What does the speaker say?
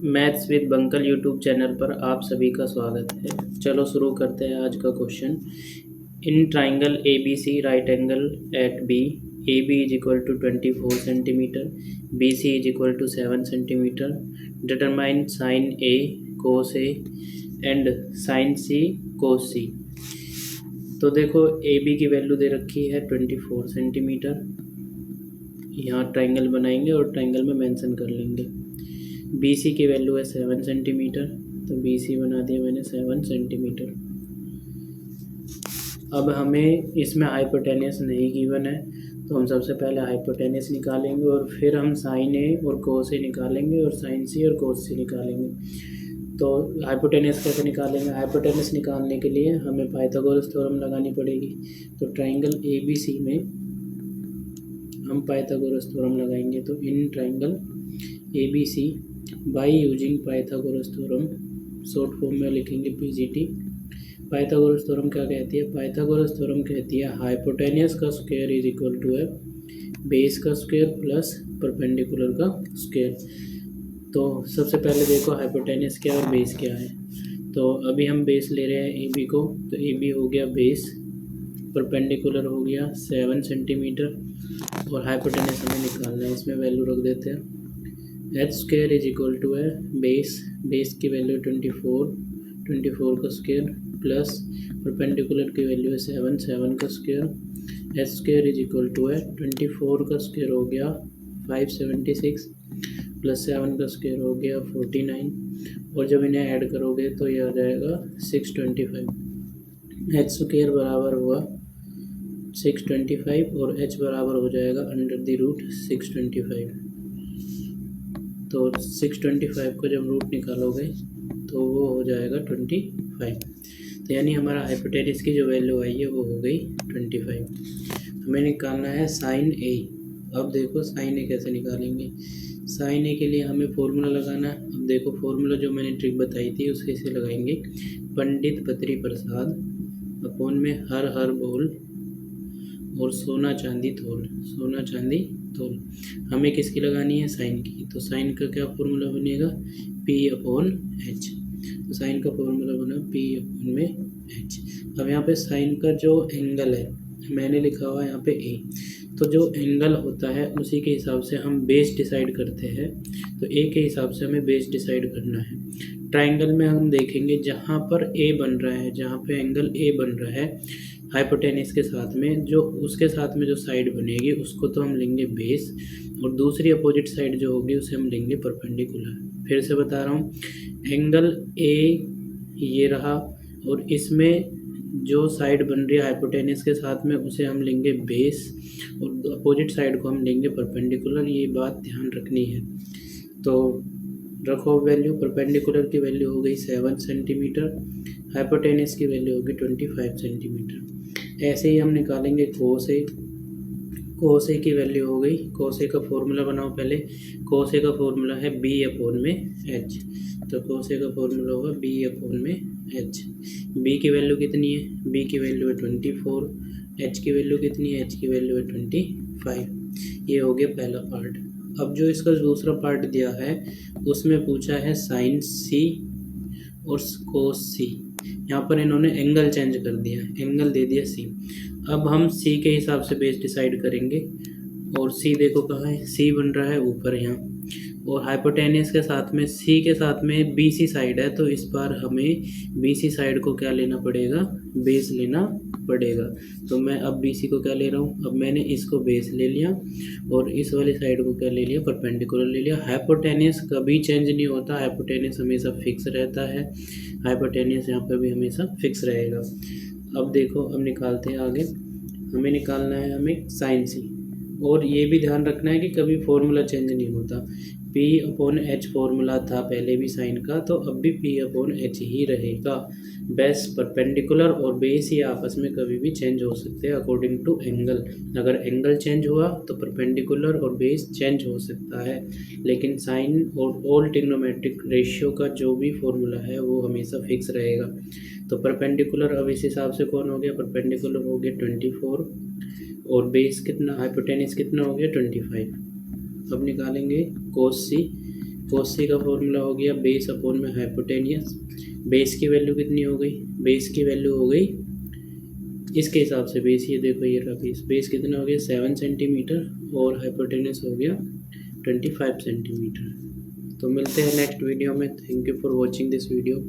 Maths with बंकल YouTube channel पर आप सभी का स्वागत है। चलो शुरू करते हैं आज का question. In triangle A B C right angle at B, A B is equal to 24 centimetre, B C is equal to 7 centimetre, determine sine A cos A and sine C cos C. तो देखो A B की value दे रखी है 24 centimetre. यहाँ triangle बनाएंगे और triangle में mention कर लेंगे। बी सी की वैल्यू है 7 सेंटीमीटर, तो बी सी बना दिया मैंने 7 सेंटीमीटर। अब हमें इसमें हाइपोटेनियस नहीं गिवन है, तो हम सबसे पहले हाइपोटेनियस निकालेंगे और फिर हम साइन ए और कोस ए निकालेंगे और साइन सी और कोस सी निकालेंगे। तो हाइपोटेनियस कैसे निकालेंगे? हाइपोटेनियस निकालने के लिए हमें पाइथागोरस थ्योरम लगानी पड़ेगी। तो ट्राइंगल ए बी सी में हम पाइथागोरस थ्योरम लगाएंगे। तो in triangle A B C by using Pythagoras theorem, short form में लिखेंगे पीजीटी। पाइथागोरस थ्योरम क्या कहती है? पाइथागोरस थ्योरम कहती है हाइपोटेनियस का स्क्वायर इज इक्वल टू है बेस का स्क्वायर प्लस परपेंडिकुलर का स्क्वायर। तो सबसे पहले देखो हाइपोटेनियस क्या और बेस क्या है। तो अभी हम बेस ले रहे हैं ए बी को, तो ए बी हो गया बेस, परपेंडिकुलर हो गया 7 सेंटीमीटर और हाइपोटेनियस हमें निकालना है। इसमें वैल्यू रख देते हैं। H square is equal to है बेस की वैल्यू 24 का स्क्वायर प्लस परपेंडिकुलर की वैल्यू है 7 का square. H square is equal to है 24 का स्क्वायर हो गया 576 प्लस 7 का स्क्वायर हो गया 49, और जब इन्हें ऐड करोगे तो ये आ जाएगा 625। एच स्क्वायर बराबर हुआ 625 और एच बराबर हो जाएगा अंडर द रूट 625। तो 625 को जब रूट निकालोगे तो वो हो जाएगा 25। तो यानी हमारा हाइपोटेनियस की जो वैल्यू आई है वो हो गई 25। हमें निकालना है साइन ए। अब देखो साइन ए कैसे निकालेंगे। साइन ए के लिए हमें फॉर्मूला लगाना है। अब देखो फॉर्मूला जो मैंने ट्रिक बताई थी उसके से लगाएंगे। पंडित बद्री प्रसाद अपॉन में हर बोल और सोना चांदी तोल। हमें किसकी लगानी है? साइन की। तो साइन का क्या फॉर्मूला बनेगा? P upon H. तो साइन का फॉर्मूला बना P अपॉन में एच। अब यहाँ पे साइन का जो एंगल है मैंने लिखा हुआ है यहाँ पे ए, तो जो एंगल होता है उसी के हिसाब से हम बेस डिसाइड करते हैं। तो ए के हिसाब से हमें बेस डिसाइड करना है। ट्राइंगल में हम देखेंगे जहाँ पर ए बन रहा है, जहाँ पे एंगल ए बन रहा है हाइपोटेनियस के साथ में, जो उसके साथ में जो साइड बनेगी उसको तो हम लेंगे बेस, और दूसरी अपोजिट साइड जो होगी उसे हम लेंगे परपेंडिकुलर। फिर से बता रहा हूँ, एंगल ए ये रहा और इसमें जो साइड बन रही है हाइपोटेनियस के साथ में उसे हम लेंगे बेस और अपोजिट साइड को हम लेंगे परपेंडिकुलर। ये बात ध्यान रखनी है। तो रखो वैल्यू। परपेंडिकुलर की वैल्यू हो गई 7 सेंटीमीटर, हाइपोटेनियस की वैल्यू होगी 25 सेंटीमीटर। ऐसे ही हम निकालेंगे कोस ए की वैल्यू हो गई। कोस ए का फॉर्मूला बनाओ पहले। कोस ए का फॉर्मूला है बी अपॉन में एच। तो कोस ए का फॉर्मूला होगा बी अपॉन में एच। बी की वैल्यू कितनी है? बी की वैल्यू है 24। एच की वैल्यू कितनी है? एच की वैल्यू है 25। ये हो गया पहला पार्ट। अब जो इसका दूसरा पार्ट दिया है उसमें पूछा है साइन सी और कोस सी। यहाँ पर इन्होंने एंगल चेंज कर दिया, एंगल दे दिया सी। अब हम सी के हिसाब से बेस डिसाइड करेंगे, और सी देखो कहाँ है? सी बन रहा है ऊपर यहाँ, और हाइपोटेनियस के साथ में सी के साथ में बी सी साइड है। तो इस बार हमें बी सी साइड को क्या लेना पड़ेगा? बेस लेना पड़ेगा। तो मैं अब बी सी को क्या ले रहा हूँ? अब मैंने इसको बेस ले लिया और इस वाली साइड को क्या ले लिया? परपेंडिकुलर ले लिया। हाइपोटेनियस कभी चेंज नहीं होता, हाइपोटेनियस हमेशा फिक्स रहता है। हाइपोटेनियस यहाँ पर भी हमेशा फिक्स रहेगा। अब देखो, अब निकालते हैं आगे। हमें निकालना है हमें साइन सी, और ये भी ध्यान रखना है कि कभी फॉर्मूला चेंज नहीं होता। P अपॉन एच फॉर्मूला था पहले भी साइन का, तो अब भी P अपॉन एच ही रहेगा। बेस, परपेंडिकुलर और बेस ये आपस में कभी भी चेंज हो सकते हैं अकॉर्डिंग टू एंगल। अगर एंगल चेंज हुआ तो परपेंडिकुलर और बेस चेंज हो सकता है, लेकिन साइन और ऑल ट्रिग्नोमेट्रिक रेशियो का जो भी फॉर्मूला है वो हमेशा फिक्स रहेगा। तो परपेंडिकुलर अब इस हिसाब से कौन हो गया? परपेंडिकुलर हो गया 24 और बेस कितना, हाइपोटेनियस कितना हो गया? 25। अब निकालेंगे कोस सी। कोसी का फॉर्मूला हो गया बेस अपॉन में हाइपोटेनियस। बेस की वैल्यू कितनी हो गई, बेस की वैल्यू हो गई इसके हिसाब से बेस, ये देखो ये रहा बेस कितना हो गया 7 सेंटीमीटर और हाइपोटेनियस हो गया 25 सेंटीमीटर। तो मिलते हैं नेक्स्ट वीडियो में। Thank you for watching this video.